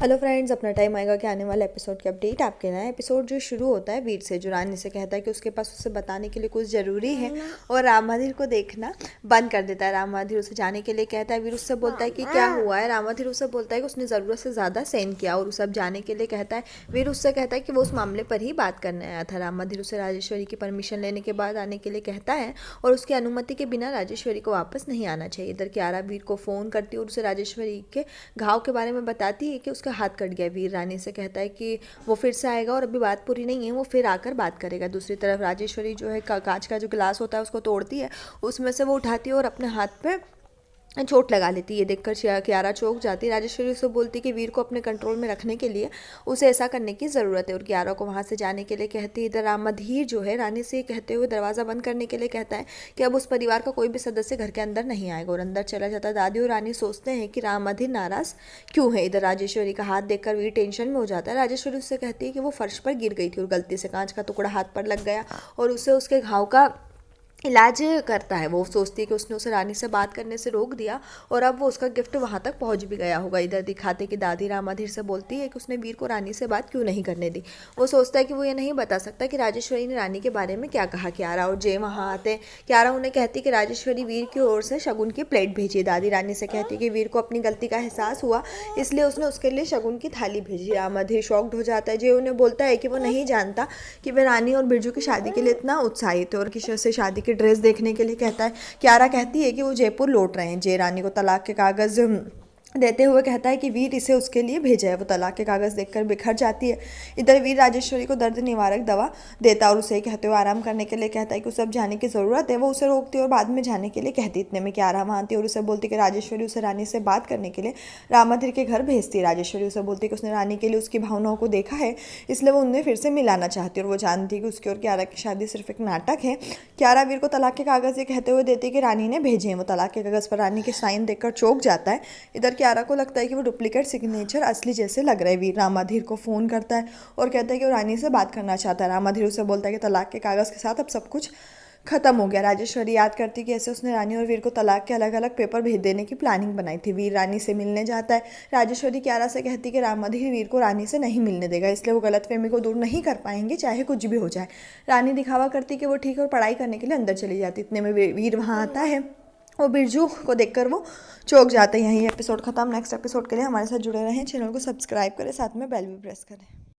Hello friends, अपना time आएगा कि आने वाला एपिसोड की अपडेट आपके नया एपिसोड जो शुरू होता है वीर से, जो रानी से कहता है कि उसके पास उसे बताने के लिए कुछ ज़रूरी है और राम माधीर को देखना बंद कर देता है। राम माधीर उसे जाने के लिए कहता है। वीर उससे बोलता है कि क्या हुआ है। राम माधीर उससे बोलता है कि उसने ज़रूरत से ज़्यादा सेंड किया और उसे अब जाने के लिए कहता है। वीर उससे कहता है कि वो उस मामले पर ही बात करने आया था। राम माधीर उसे राजेश्वरी की परमिशन लेने के बाद आने के लिए कहता है और उसकी अनुमति के बिना राजेश्वरी को वापस नहीं आना चाहिए। इधर कियारा वीर को फ़ोन करती है और उसे राजेश्वरी के घाव के बारे में बताती है कि उसका हाथ कट गया। वीर रानी से कहता है कि वो फिर से आएगा और अभी बात पूरी नहीं है, वो फिर आकर बात करेगा। दूसरी तरफ राजेश्वरी जो है कांच का जो गिलास होता है उसको तोड़ती है, उसमें से वो उठाती है और अपने हाथ पे चोट लगा लेती है। ये देखकर कियारा चौंक जाती है। राजेश्वरी उसे बोलती है कि वीर को अपने कंट्रोल में रखने के लिए उसे ऐसा करने की ज़रूरत है और कियारा को वहाँ से जाने के लिए कहती है। इधर राम मधीर जो है रानी से कहते हुए दरवाज़ा बंद करने के लिए कहता है कि अब उस परिवार का कोई भी सदस्य घर के अंदर नहीं आएगा और अंदर चला जाता है। दादी और रानी सोचते हैं कि राम मधीर नाराज़ क्यों है। इधर राजेश्वरी का हाथ देखकर वीर टेंशन में हो जाता है। राजेश्वरी उससे कहती है कि वो फर्श पर गिर गई थी और गलती से कांच का टुकड़ा हाथ पर लग गया और उसे उसके घाव का इलाज करता है। वो सोचती है कि उसने उसे रानी से बात करने से रोक दिया और अब वो उसका गिफ्ट वहाँ तक पहुँच भी गया होगा। इधर दिखाते कि दादी राम माधीर से बोलती है कि उसने वीर को रानी से बात क्यों नहीं करने दी। वो सोचता है कि वो ये नहीं बता सकता कि राजेश्वरी ने रानी के बारे में क्या कहा। कियारा और जय वहाँ आते हैं। कियारा उन्हें कहती है कि राजेश्वरी वीर की ओर से शगुन की प्लेट भेजी। दादी रानी से कहती है कि वीर को अपनी गलती का एहसास हुआ, इसलिए उसने उसके लिए शगुन की थाली भेजी। राम माधीर शॉक्ड हो जाता है। जय उन्हें बोलता है कि वो नहीं जानता कि वे रानी और बिरजू की शादी के लिए इतना उत्साहित है और किसी से शादी की ड्रेस देखने के लिए कहता है। कियारा कहती है कि वो जयपुर लौट रहे हैं। जय रानी को तलाक के कागज़ देते हुए कहता है कि वीर इसे उसके लिए भेजा है। वो तलाक के कागज़ देखकर बिखर जाती है। इधर वीर राजेश्वरी को दर्द निवारक दवा देता और उसे कहते हुए आराम करने के लिए कहता है कि उसे अब जाने की ज़रूरत है। वो उसे रोकती और बाद में जाने के लिए कहती। इतने में कियारा वहाँ आती और उसे बोलती कि राजेश्वरी उसे रानी से बात करने के लिए राम माधीर के घर भेजती है। राजेश्वरी उसे बोलती कि उसने रानी के लिए उसकी भावनाओं को देखा है, इसलिए वो उन्हें फिर से मिलाना चाहती है और वो जानती है कि उसकी और कियारा की शादी सिर्फ एक नाटक है। कियारा वीर को तलाक के कागज़ ये कहते हुए देती है कि रानी ने भेजे हैं। वो तलाक के कागज़ पर रानी के साइन देखकर चौंक जाता है। इधर कियारा को लगता है कि वो डुप्लीकेट सिग्नेचर असली जैसे लग रहा है। वीर राम माधीर को फ़ोन करता है और कहता है कि वो रानी से बात करना चाहता है। राम माधीर उसे बोलता है कि तलाक के कागज़ के साथ अब सब कुछ खत्म हो गया। राजेश्वरी याद करती कि ऐसे उसने रानी और वीर को तलाक के अलग अलग पेपर भेज देने की प्लानिंग बनाई थी। वीर रानी से मिलने जाता है। राजेश्वरी कियारा से कहती कि राम माधीर वीर को रानी से नहीं मिलने देगा, इसलिए वो गलतफहमी को दूर नहीं कर पाएंगे चाहे कुछ भी हो जाए। रानी दिखावा करती कि वो ठीक है और पढ़ाई करने के लिए अंदर चली जाती। इतने में वीर वहाँ आता है और बिरजू को देखकर वो चौंक जाते हैं। यही एपिसोड खत्म। नेक्स्ट एपिसोड के लिए हमारे साथ जुड़े रहें, चैनल को सब्सक्राइब करें, साथ में बेल भी प्रेस करें।